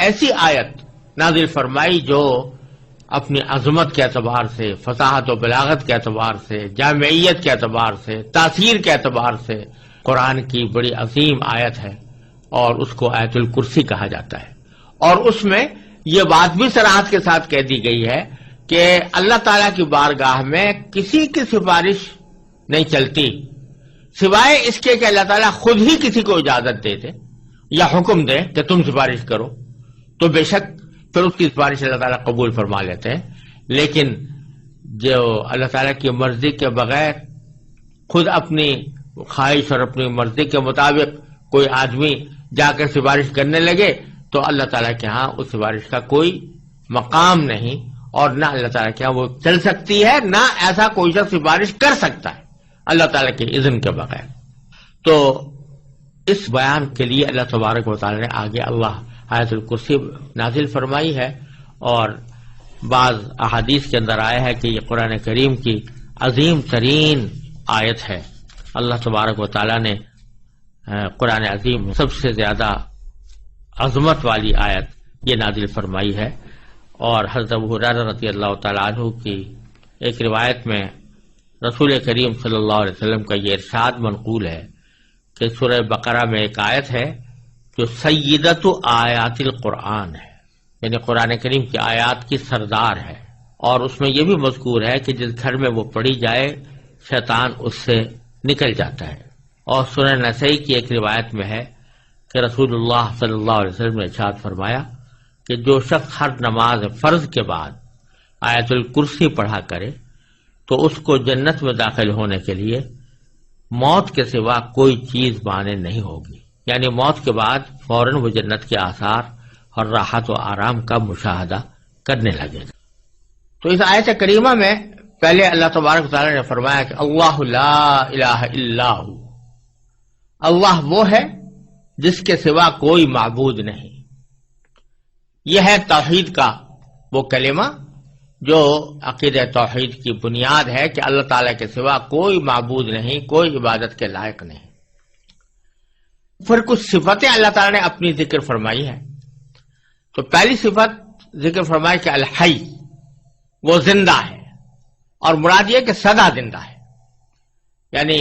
ایسی آیت نازل فرمائی جو اپنی عظمت کے اعتبار سے، فصاحت و بلاغت کے اعتبار سے، جامعیت کے اعتبار سے، تاثیر کے اعتبار سے قرآن کی بڑی عظیم آیت ہے، اور اس کو آیت الکرسی کہا جاتا ہے۔ اور اس میں یہ بات بھی صراحت کے ساتھ کہہ دی گئی ہے کہ اللہ تعالیٰ کی بارگاہ میں کسی کی سفارش نہیں چلتی سوائے اس کے کہ اللہ تعالیٰ خود ہی کسی کو اجازت دے دے یا حکم دے کہ تم سفارش کرو، تو بے شک پھر اس کی سفارش اللہ تعالیٰ قبول فرما لیتے ہیں۔ لیکن جو اللہ تعالیٰ کی مرضی کے بغیر خود اپنی خواہش اور اپنی مرضی کے مطابق کوئی آدمی جا کر سفارش کرنے لگے تو اللہ تعالیٰ کے ہاں اس سفارش کا کوئی مقام نہیں، اور نہ اللہ تعالیٰ کے ہاں وہ چل سکتی ہے، نہ ایسا کوئی شخص سفارش کر سکتا ہے اللہ تعالیٰ کے اذن کے بغیر۔ تو اس بیان کے لیے اللہ تبارک و تعالیٰ نے آگے اللہ آیت الکرسی نازل فرمائی ہے، اور بعض احادیث کے اندر آیا ہے کہ یہ قرآن کریم کی عظیم ترین آیت ہے۔ اللہ تبارک و تعالیٰ نے قرآن عظیم سب سے زیادہ عظمت والی آیت یہ نازل فرمائی ہے۔ اور حضرت ابو ہریرہ رضی اللہ تعالیٰ عنہ کی ایک روایت میں رسول کریم صلی اللہ علیہ وسلم کا یہ ارشاد منقول ہے کہ سورہ بقرہ میں ایک آیت ہے جو سیدۃ آیات القرآن ہے، یعنی قرآن کریم کی آیات کی سردار ہے، اور اس میں یہ بھی مذکور ہے کہ جس گھر میں وہ پڑھی جائے شیطان اس سے نکل جاتا ہے۔ اور سنن نسائی کی ایک روایت میں ہے کہ رسول اللہ صلی اللہ علیہ وسلم نے ارشاد فرمایا کہ جو شخص ہر نماز فرض کے بعد آیت الکرسی پڑھا کرے تو اس کو جنت میں داخل ہونے کے لیے موت کے سوا کوئی چیز مانے نہیں ہوگی، یعنی موت کے بعد فوراً وہ جنت کے آثار اور راحت و آرام کا مشاہدہ کرنے لگے گا۔ تو اس آیت کریمہ میں پہلے اللہ تبارک و تعالیٰ نے فرمایا کہ اللہ لا الہ الا ہو، اللہ وہ ہے جس کے سوا کوئی معبود نہیں۔ یہ ہے توحید کا وہ کلمہ جو عقیدہ توحید کی بنیاد ہے کہ اللہ تعالیٰ کے سوا کوئی معبود نہیں، کوئی عبادت کے لائق نہیں۔ پھر کچھ صفتیں اللہ تعالیٰ نے اپنی ذکر فرمائی ہے۔ تو پہلی صفت ذکر فرمائی کہ الحی، وہ زندہ ہے، اور مراد یہ کہ سدا زندہ ہے، یعنی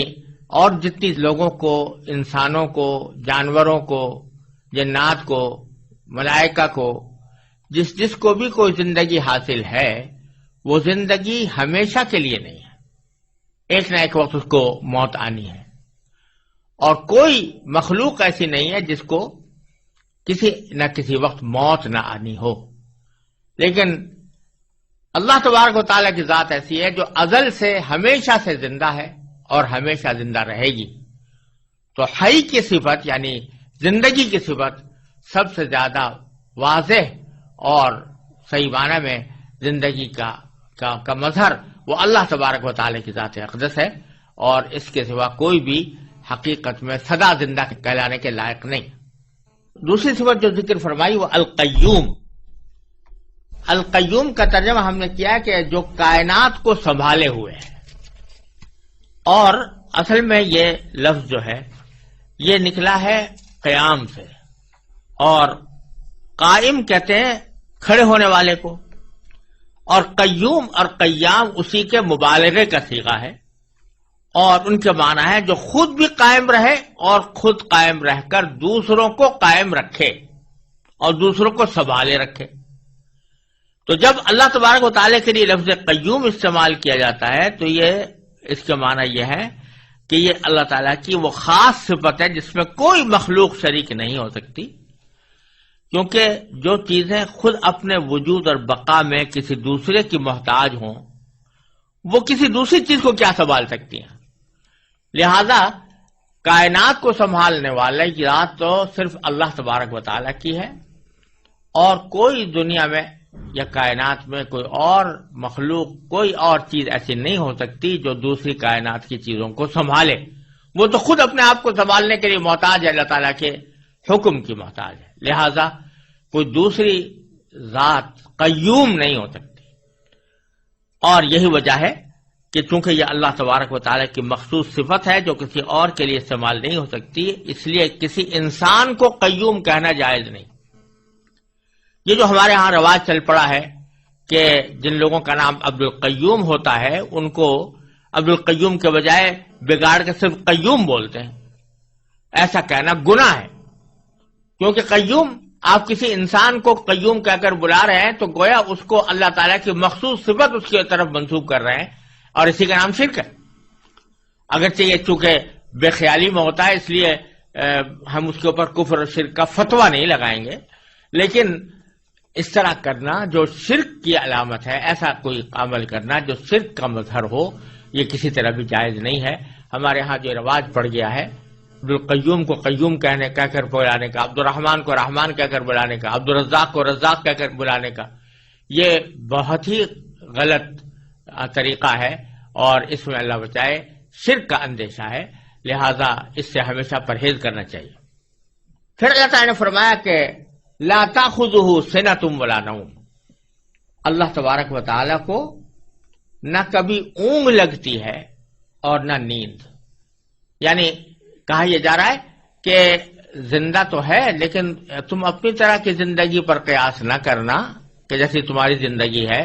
اور جتنی لوگوں کو، انسانوں کو، جانوروں کو، جنات کو، ملائکہ کو، جس کو بھی کوئی زندگی حاصل ہے، وہ زندگی ہمیشہ کے لیے نہیں ہے، ایک نہ ایک وقت اس کو موت آنی ہے۔ اور کوئی مخلوق ایسی نہیں ہے جس کو کسی نہ کسی وقت موت نہ آنی ہو، لیکن اللہ تبارک و تعالیٰ کی ذات ایسی ہے جو ازل سے ہمیشہ سے زندہ ہے اور ہمیشہ زندہ رہے گی۔ تو حی کی صفت یعنی زندگی کی صفت سب سے زیادہ واضح اور صحیح معنی میں زندگی کا مظہر وہ اللہ تبارک و تعالیٰ کی ذات اقدس ہے، اور اس کے سوا کوئی بھی حقیقت میں سدا زندہ کہلانے کے لائق نہیں۔ دوسری صفت جو ذکر فرمائی وہ القیوم۔ القیوم کا ترجمہ ہم نے کیا کہ جو کائنات کو سنبھالے ہوئے ہے، اور اصل میں یہ لفظ جو ہے یہ نکلا ہے قیام سے، اور قائم کہتے ہیں کھڑے ہونے والے کو، اور قیوم اور قیام اسی کے مبالغے کا صیغہ ہے، اور ان کے معنی ہے جو خود بھی قائم رہے اور خود قائم رہ کر دوسروں کو قائم رکھے اور دوسروں کو سنبھالے رکھے۔ تو جب اللہ تبارک و تعالیٰ کے لیے لفظ قیوم استعمال کیا جاتا ہے تو یہ اس کا معنی یہ ہے کہ یہ اللہ تعالیٰ کی وہ خاص صفت ہے جس میں کوئی مخلوق شریک نہیں ہو سکتی، کیونکہ جو چیزیں خود اپنے وجود اور بقا میں کسی دوسرے کی محتاج ہوں وہ کسی دوسری چیز کو کیا سنبھال سکتی ہیں۔ لہذا کائنات کو سنبھالنے والا کی ذات تو صرف اللہ تبارک و تعالیٰ کی ہے، اور کوئی دنیا میں یا کائنات میں کوئی اور مخلوق، کوئی اور چیز ایسی نہیں ہو سکتی جو دوسری کائنات کی چیزوں کو سنبھالے۔ وہ تو خود اپنے آپ کو سنبھالنے کے لیے محتاج ہے، اللہ تعالیٰ کے حکم کی محتاج ہے، لہذا کوئی دوسری ذات قیوم نہیں ہو سکتی۔ اور یہی وجہ ہے کہ چونکہ یہ اللہ تبارک و تعالیٰ کی مخصوص صفت ہے جو کسی اور کے لیے استعمال نہیں ہو سکتی، اس لیے کسی انسان کو قیوم کہنا جائز نہیں۔ یہ جو ہمارے ہاں رواج چل پڑا ہے کہ جن لوگوں کا نام عبد القیوم ہوتا ہے ان کو عبد القیوم کے بجائے بگاڑ کے صرف قیوم بولتے ہیں، ایسا کہنا گناہ ہے، کیونکہ قیوم، آپ کسی انسان کو قیوم کہہ کر بلا رہے ہیں تو گویا اس کو اللہ تعالیٰ کی مخصوص صفت اس کی طرف منسوب کر رہے ہیں، اور اسی کا نام شرک ہے۔ اگرچہ یہ چونکہ بے خیالی میں ہوتا ہے اس لیے ہم اس کے اوپر کفر اور شرک کا فتویٰ نہیں لگائیں گے، لیکن اس طرح کرنا جو شرک کی علامت ہے، ایسا کوئی عمل کرنا جو شرک کا مظہر ہو، یہ کسی طرح بھی جائز نہیں ہے۔ ہمارے ہاں جو رواج پڑ گیا ہے عبد القیوم کو قیوم کہہ کر بلانے کا، عبد الرحمن کو رحمان کہہ کر بلانے کا، عبد الرزاق کو رزاق کہہ کر بلانے کا، یہ بہت ہی غلط طریقہ ہے اور اس میں اللہ بچائے شرک کا اندیشہ ہے، لہذا اس سے ہمیشہ پرہیز کرنا چاہیے۔ پھر اللہ تعالیٰ نے فرمایا کہ لا تأخذہ سنۃ ولا نوم، اللہ تبارک و تعالیٰ کو نہ کبھی اونگ لگتی ہے اور نہ نیند، یعنی کہا یہ جا رہا ہے کہ زندہ تو ہے لیکن تم اپنی طرح کی زندگی پر قیاس نہ کرنا کہ جیسی تمہاری زندگی ہے،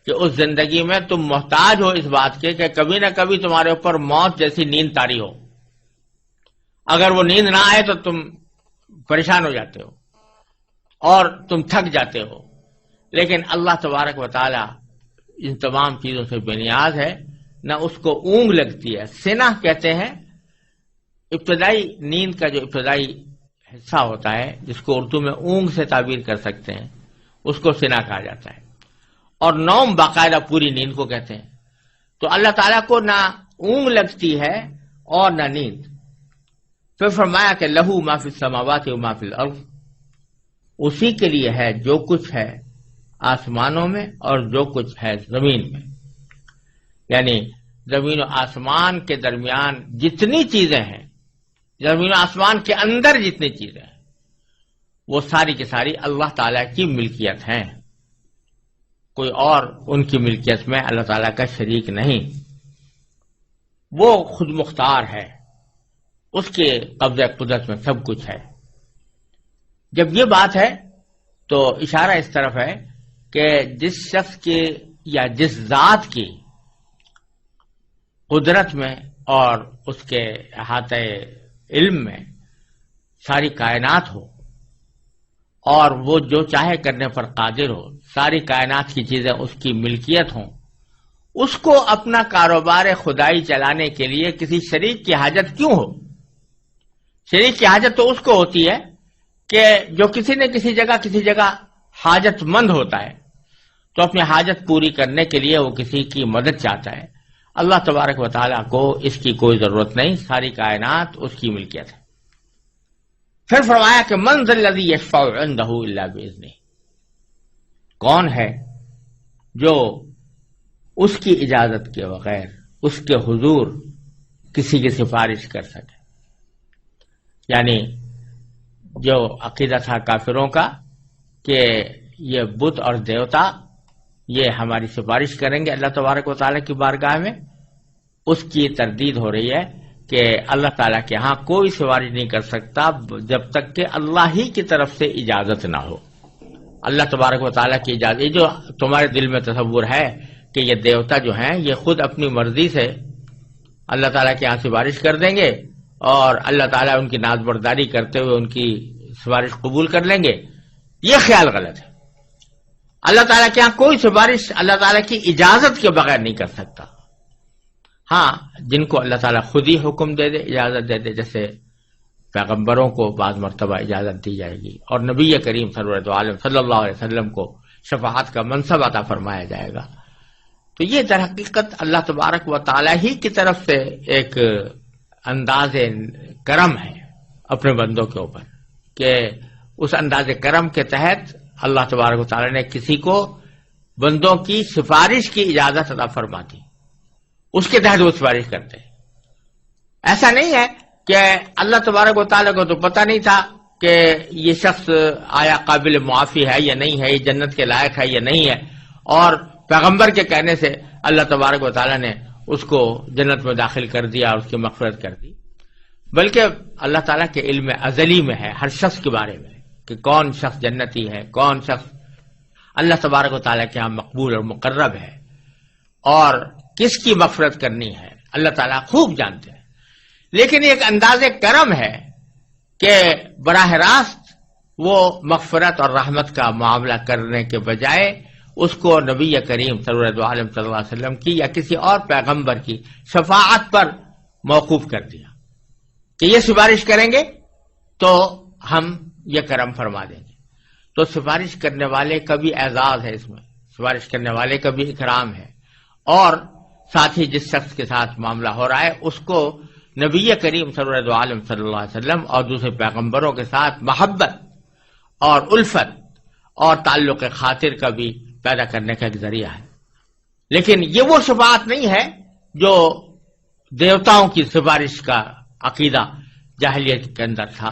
کہ اس زندگی میں تم محتاج ہو اس بات کے کہ کبھی نہ کبھی تمہارے اوپر موت جیسی نیند طاری ہو، اگر وہ نیند نہ آئے تو تم پریشان ہو جاتے ہو اور تم تھک جاتے ہو، لیکن اللہ تبارک و تعالی ان تمام چیزوں سے بے نیاز ہے، نہ اس کو اونگ لگتی ہے۔ سنہ کہتے ہیں ابتدائی نیند کا جو ابتدائی حصہ ہوتا ہے، جس کو اردو میں اونگ سے تعبیر کر سکتے ہیں، اس کو سنہ کہا جاتا ہے، اور نوم باقاعدہ پوری نیند کو کہتے ہیں۔ تو اللہ تعالیٰ کو نہ اونگ لگتی ہے اور نہ نیند۔ پھر فرمایا کہ لہو ما فی السماوات و ما فی الارض، اسی کے لیے ہے جو کچھ ہے آسمانوں میں اور جو کچھ ہے زمین میں، یعنی زمین و آسمان کے درمیان جتنی چیزیں ہیں، زمین و آسمان کے اندر جتنی چیزیں ہیں، وہ ساری کی ساری اللہ تعالیٰ کی ملکیت ہیں، کوئی اور ان کی ملکیت میں اللہ تعالیٰ کا شریک نہیں، وہ خود مختار ہے، اس کے قبضہ قدرت میں سب کچھ ہے۔ جب یہ بات ہے تو اشارہ اس طرف ہے کہ جس شخص کی یا جس ذات کی قدرت میں اور اس کے احاطہ علم میں ساری کائنات ہو اور وہ جو چاہے کرنے پر قادر ہو، ساری کائنات کی چیزیں اس کی ملکیت ہوں، اس کو اپنا کاروبار خدائی چلانے کے لیے کسی شریک کی حاجت کیوں ہو؟ شریک کی حاجت تو اس کو ہوتی ہے کہ جو کسی نہ کسی جگہ حاجت مند ہوتا ہے، تو اپنی حاجت پوری کرنے کے لیے وہ کسی کی مدد چاہتا ہے۔ اللہ تبارک و تعالیٰ کو اس کی کوئی ضرورت نہیں، ساری کائنات اس کی ملکیت ہے۔ پھر فرمایا کہ من ذا الذی یشفع عندہ الا باذنہ، کون ہے جو اس کی اجازت کے بغیر اس کے حضور کسی کی سفارش کر سکے؟ یعنی جو عقیدہ تھا کافروں کا کہ یہ بت اور دیوتا یہ ہماری سفارش کریں گے اللہ تبارک و تعالیٰ کی بارگاہ میں، اس کی تردید ہو رہی ہے کہ اللہ تعالیٰ کے ہاں کوئی سفارش نہیں کر سکتا جب تک کہ اللہ ہی کی طرف سے اجازت نہ ہو۔ اللہ تبارک و تعالیٰ کی اجازت، یہ جو تمہارے دل میں تصور ہے کہ یہ دیوتا جو ہیں یہ خود اپنی مرضی سے اللہ تعالیٰ کے ہاں سفارش کر دیں گے اور اللہ تعالیٰ ان کی ناز برداری کرتے ہوئے ان کی سفارش قبول کر لیں گے، یہ خیال غلط ہے۔ اللہ تعالیٰ کے ہاں کوئی سفارش اللہ تعالیٰ کی اجازت کے بغیر نہیں کر سکتا۔ ہاں جن کو اللہ تعالیٰ خود ہی حکم دے دے، اجازت دے دے، جیسے پیغمبروں کو بعض مرتبہ اجازت دی جائے گی اور نبی کریم صلی اللہ علیہ وسلم کو شفاعت کا منصب عطا فرمایا جائے گا، تو یہ در حقیقت اللہ تبارک و تعالیٰ ہی کی طرف سے ایک انداز کرم ہے اپنے بندوں کے اوپر، کہ اس انداز کرم کے تحت اللہ تبارک و تعالیٰ نے کسی کو بندوں کی سفارش کی اجازت عطا فرما دی، اس کے تحت وہ سفارش کرتے ہیں۔ ایسا نہیں ہے کہ اللہ تبارک و تعالیٰ کو تو پتہ نہیں تھا کہ یہ شخص آیا قابل معافی ہے یا نہیں ہے، یہ جنت کے لائق ہے یا نہیں ہے، اور پیغمبر کے کہنے سے اللہ تبارک و تعالیٰ نے اس کو جنت میں داخل کر دیا اور اس کی مغفرت کر دی، بلکہ اللہ تعالیٰ کے علم ازلی میں ہے ہر شخص کے بارے میں کہ کون شخص جنتی ہے، کون شخص اللہ تبارک و تعالیٰ کے ہاں مقبول اور مقرب ہے، اور کس کی مغفرت کرنی ہے اللہ تعالیٰ خوب جانتے ہیں۔ لیکن ایک انداز کرم ہے کہ براہ راست وہ مغفرت اور رحمت کا معاملہ کرنے کے بجائے اس کو نبی کریم صلی اللہ علیہ وسلم کی یا کسی اور پیغمبر کی شفاعت پر موقوف کر دیا کہ یہ سفارش کریں گے تو ہم یہ کرم فرما دیں گے۔ تو سفارش کرنے والے کا بھی اعزاز ہے، اس میں سفارش کرنے والے کا بھی اکرام ہے، اور ساتھ ہی جس شخص کے ساتھ معاملہ ہو رہا ہے اس کو نبی کریم صلی اللہ علیہ وسلم اور دوسرے پیغمبروں کے ساتھ محبت اور الفت اور تعلق خاطر کا بھی پیدا کرنے کا ایک ذریعہ ہے۔ لیکن یہ وہ شفاعت نہیں ہے جو دیوتاؤں کی سفارش کا عقیدہ جاہلیت کے اندر تھا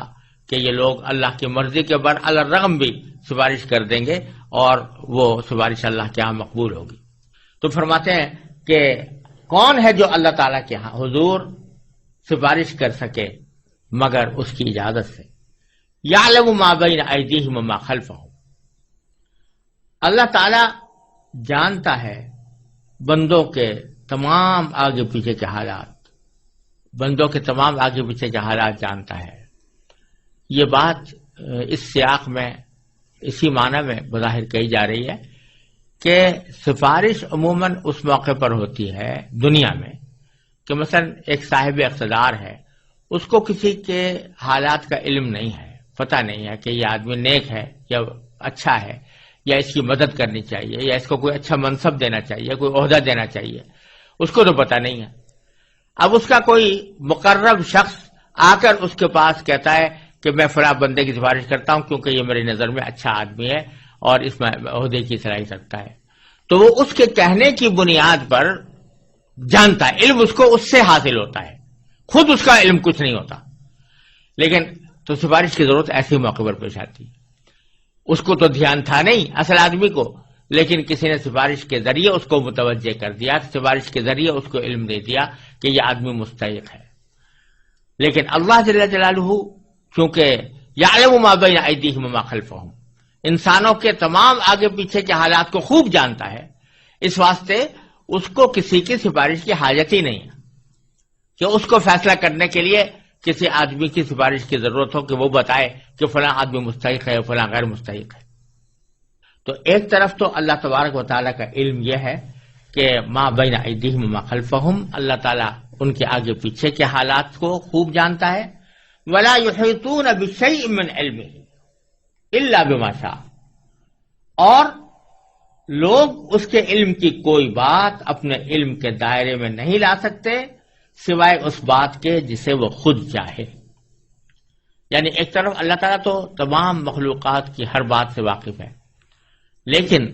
کہ یہ لوگ اللہ کی مرضی کے برعلرغم بھی سفارش کر دیں گے اور وہ سفارش اللہ کے ہاں مقبول ہوگی۔ تو فرماتے ہیں کہ کون ہے جو اللہ تعالیٰ کے ہاں حضور سفارش کر سکے مگر اس کی اجازت سے۔ یعلم ما بین ایدیہم وما خلفہم، اللہ تعالیٰ جانتا ہے بندوں کے تمام آگے پیچھے کے حالات، بندوں کے تمام آگے پیچھے کے حالات جانتا ہے۔ یہ بات اس سیاق میں اسی معنی میں بظاہر کہی جا رہی ہے کہ سفارش عموماً اس موقع پر ہوتی ہے دنیا میں کہ مثلا ایک صاحب اقتدار ہے، اس کو کسی کے حالات کا علم نہیں ہے، پتہ نہیں ہے کہ یہ آدمی نیک ہے یا اچھا ہے یا اس کی مدد کرنی چاہیے یا اس کو کوئی اچھا منصب دینا چاہیے، کوئی عہدہ دینا چاہیے، اس کو تو پتہ نہیں ہے۔ اب اس کا کوئی مقرب شخص آ کر اس کے پاس کہتا ہے کہ میں فلاں بندے کی سفارش کرتا ہوں کیونکہ یہ میری نظر میں اچھا آدمی ہے اور اس میں عہدے کی صلاحیت رکھتا ہے، تو وہ اس کے کہنے کی بنیاد پر جانتا ہے، علم اس کو اس سے حاصل ہوتا ہے، خود اس کا علم کچھ نہیں ہوتا۔ لیکن تو سفارش کی ضرورت ایسے موقع پر پیش آتی ہے، اس کو تو دھیان تھا نہیں اصل آدمی کو، لیکن کسی نے سفارش کے ذریعے اس کو متوجہ کر دیا، سفارش کے ذریعے اس کو علم دے دیا کہ یہ آدمی مستحق ہے۔ لیکن اللہ جل جلالہ چونکہ یعلم ما بین ایدیہم وما خلفہم، انسانوں کے تمام آگے پیچھے کے حالات کو خوب جانتا ہے، اس واسطے اس کو کسی کی سفارش کی حاجت ہی نہیں ہے کہ اس کو فیصلہ کرنے کے لیے کسی آدمی کی سفارش کی ضرورت ہو کہ وہ بتائے کہ فلاں آدمی مستحق ہے فلاں غیر مستحق ہے۔ تو ایک طرف تو اللہ تبارک و تعالیٰ کا علم یہ ہے کہ ما بین ایدیہم وما خلفہم، اللہ تعالیٰ ان کے آگے پیچھے کے حالات کو خوب جانتا ہے۔ ولا یحیطون بشیء من علمہ الا بما شاء، اور لوگ اس کے علم کی کوئی بات اپنے علم کے دائرے میں نہیں لا سکتے سوائے اس بات کے جسے وہ خود چاہے۔ یعنی ایک طرف اللہ تعالیٰ تو تمام مخلوقات کی ہر بات سے واقف ہے، لیکن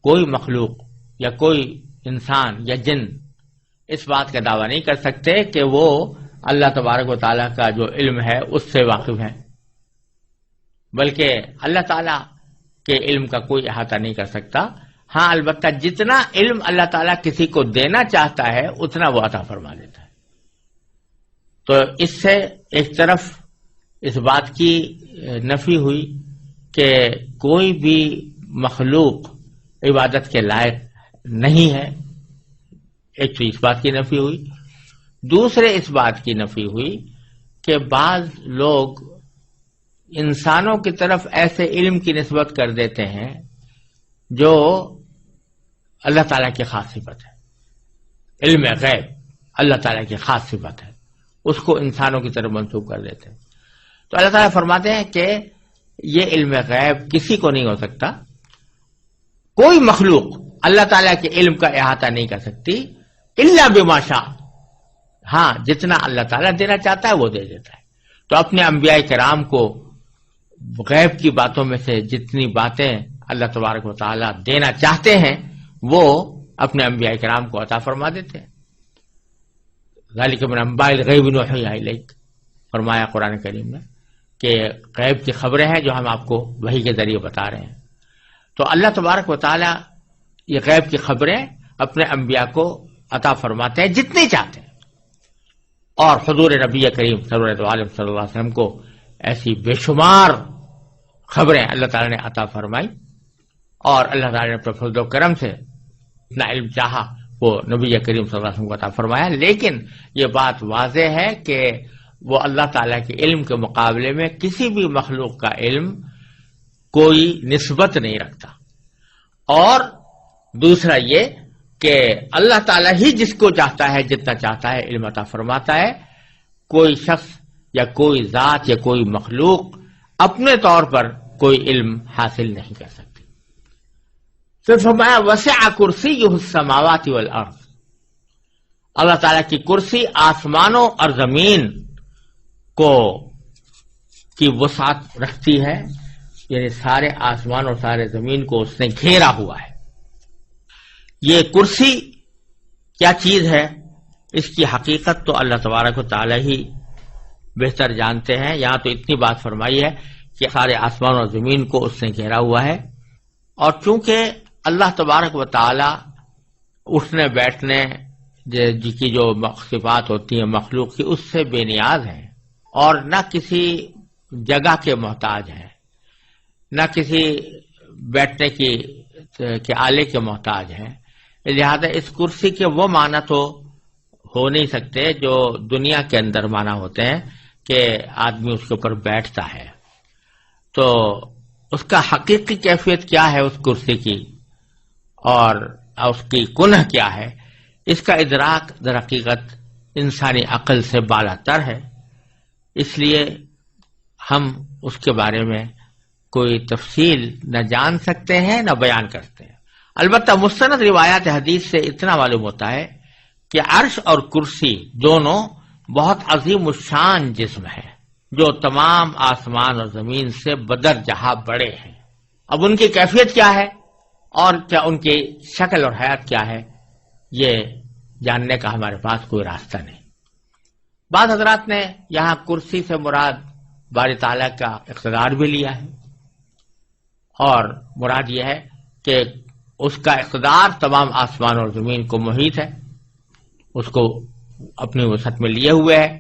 کوئی مخلوق یا کوئی انسان یا جن اس بات کا دعویٰ نہیں کر سکتے کہ وہ اللہ تبارک و تعالیٰ کا جو علم ہے اس سے واقف ہیں، بلکہ اللہ تعالیٰ کے علم کا کوئی احاطہ نہیں کر سکتا۔ ہاں البتہ جتنا علم اللہ تعالیٰ کسی کو دینا چاہتا ہے اتنا وہ عطا فرما دیتا ہے۔ تو اس سے ایک طرف اس بات کی نفی ہوئی کہ کوئی بھی مخلوق عبادت کے لائق نہیں ہے، ایک تو اس بات کی نفی ہوئی، دوسرے اس بات کی نفی ہوئی کہ بعض لوگ انسانوں کی طرف ایسے علم کی نسبت کر دیتے ہیں جو اللہ تعالیٰ کی خاص صفت ہے، علم غیب اللہ تعالیٰ کی خاص صفت ہے، اس کو انسانوں کی طرف منسوب کر دیتے ہیں۔ تو اللہ تعالیٰ فرماتے ہیں کہ یہ علم غیب کسی کو نہیں ہو سکتا، کوئی مخلوق اللہ تعالیٰ کے علم کا احاطہ نہیں کر سکتی الا بما شاء، ہاں جتنا اللہ تعالیٰ دینا چاہتا ہے وہ دے دیتا ہے۔ تو اپنے انبیاء کرام کو غیب کی باتوں میں سے جتنی باتیں اللہ تبارک و تعالیٰ دینا چاہتے ہیں وہ اپنے انبیاء کرام کو عطا فرما دیتے ہیں۔ ذالک من انباء الغیب نوحیہ الیک، فرمایا قرآن کریم میں کہ غیب کی خبریں ہیں جو ہم آپ کو وحی کے ذریعے بتا رہے ہیں۔ تو اللہ تبارک و تعالیٰ یہ غیب کی خبریں اپنے انبیاء کو عطا فرماتے ہیں جتنی چاہتے ہیں، اور حضور نبی کریم صلی اللہ علیہ وسلم کو ایسی بے شمار خبریں اللہ تعالیٰ نے عطا فرمائی اور اللہ تعالیٰ نے اپنے فضل و کرم سے اتنا علم چاہا وہ نبی کریم صلی اللہ علیہ وسلم کو عطا فرمایا، لیکن یہ بات واضح ہے کہ وہ اللہ تعالیٰ کے علم کے مقابلے میں کسی بھی مخلوق کا علم کوئی نسبت نہیں رکھتا۔ اور دوسرا یہ کہ اللہ تعالیٰ ہی جس کو چاہتا ہے جتنا چاہتا ہے علم عطا فرماتا ہے، کوئی شخص یا کوئی ذات یا کوئی مخلوق اپنے طور پر کوئی علم حاصل نہیں کر سکتی۔ پھر فرمایا وسع کرسیہ السماوات والارض، اللہ تعالیٰ کی کرسی آسمانوں اور زمین کی وسعت رکھتی ہے، یعنی سارے آسمان اور سارے زمین کو اس نے گھیرا ہوا ہے۔ یہ کرسی کیا چیز ہے، اس کی حقیقت تو اللہ تبارک و تعالیٰ ہی بہتر جانتے ہیں۔ یہاں تو اتنی بات فرمائی ہے کہ سارے آسمان اور زمین کو اس نے گھیرا ہوا ہے، اور چونکہ اللہ تبارک و تعالیٰ اٹھنے بیٹھنے کی جو صفات ہوتی ہیں مخلوق کی، اس سے بے نیاز ہیں، اور نہ کسی جگہ کے محتاج ہیں، نہ کسی بیٹھنے کے آلے کے محتاج ہیں۔ لہذا اس کرسی کے وہ معنی تو ہو نہیں سکتے جو دنیا کے اندر معنی ہوتے ہیں کہ آدمی اس کے اوپر بیٹھتا ہے۔ تو اس کا حقیقی کیفیت کیا ہے اس کرسی کی، اور اس کی کنہ کیا ہے، اس کا ادراک در حقیقت انسانی عقل سے بالا تر ہے، اس لیے ہم اس کے بارے میں کوئی تفصیل نہ جان سکتے ہیں نہ بیان کرتے ہیں۔ البتہ مستند روایات حدیث سے اتنا معلوم ہوتا ہے کہ عرش اور کرسی دونوں بہت عظیم الشان جسم ہے، جو تمام آسمان اور زمین سے بدر جہاں بڑے ہیں۔ اب ان کی کیفیت کیا ہے اور کیا ان کی شکل اور حیات کیا ہے، یہ جاننے کا ہمارے پاس کوئی راستہ نہیں۔ بعض حضرات نے یہاں کرسی سے مراد باری تعالیٰ کا اقتدار بھی لیا ہے، اور مراد یہ ہے کہ اس کا اقتدار تمام آسمان اور زمین کو محیط ہے، اس کو اپنی وسعت میں لیے ہوئے ہے،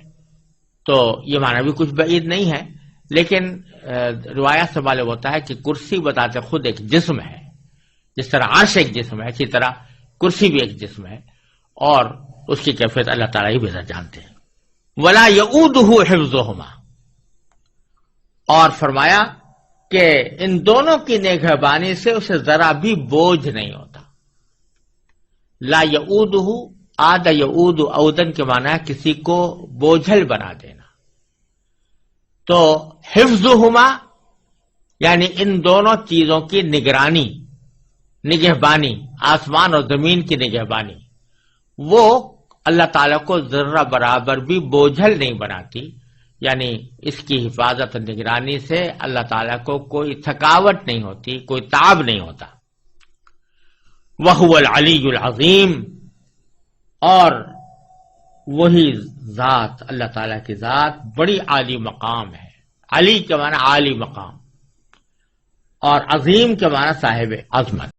تو یہ معنی بھی کچھ بعید نہیں ہے۔ لیکن روایات سے معلوم ہوتا ہے کہ کرسی بتاتے خود ایک جسم ہے، جس طرح عرش ایک جسم ہے اسی طرح کرسی بھی ایک جسم ہے، اور اس کی کیفیت اللہ تعالیٰ ہی بہتر جانتے ہیں۔ وَلَا يَئُودُهُ حِفْظُهُمَا، اور فرمایا کہ ان دونوں کی نگہبانی سے اسے ذرا بھی بوجھ نہیں ہوتا۔ لا یعودہ، عاد یعود عودن کے معنی ہے کسی کو بوجھل بنا دینا، تو حفظہما یعنی ان دونوں چیزوں کی نگرانی، نگہبانی، آسمان اور زمین کی نگہبانی، وہ اللہ تعالیٰ کو ذرہ برابر بھی بوجھل نہیں بناتی، یعنی اس کی حفاظت اور نگرانی سے اللہ تعالیٰ کو کوئی تھکاوٹ نہیں ہوتی، کوئی تعب نہیں ہوتا۔ وَهُوَ الْعَلِيُّ الْعَظِيمُ، اور وہی ذات، اللہ تعالیٰ کی ذات بڑی عالی مقام ہے۔ علی کے معنی عالی مقام، اور عظیم کے معنی صاحب عظمت۔